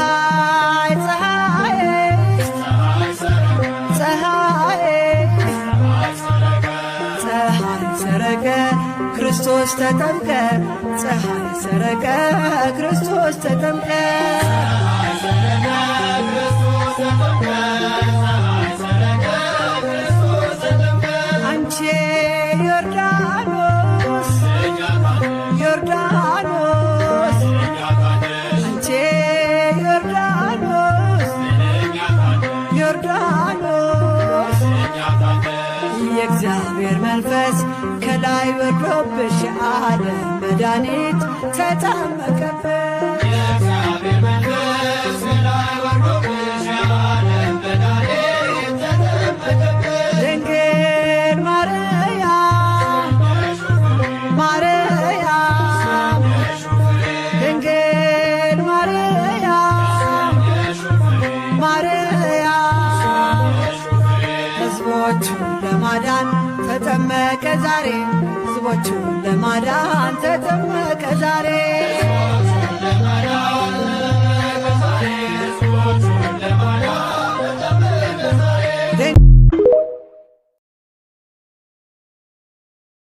ፀሐይ ፀሐይ ፀሐይ ፀሐይ ሰረቀ ክርስቶስ ተጠምቀ ፀሐይ ሰረቀ ክርስቶስ ተጠምቀ አንቺ ዮርዳኖስ ዮርዳኖስ አንቺ ዮርዳኖስ ዮርዳኖስ የእግዚአብሔር መንፈስ ከላይ ወርዶብሽ ዓለም መድኃኒት ተጠመቀብሽ የእግዚአብሔር መንፈስ ከላይ ወርዶብሽ ዓለም መድኃኒት ተጠመቀብሽ ድንግል ማርያም ማርያም ድንግል ማርያም ማርያም ሕዝቦቹን ለማዳን ተጠመቀ ዛሬ ሕዝቦቹን ለማዳን ተጠመቀ ዛሬ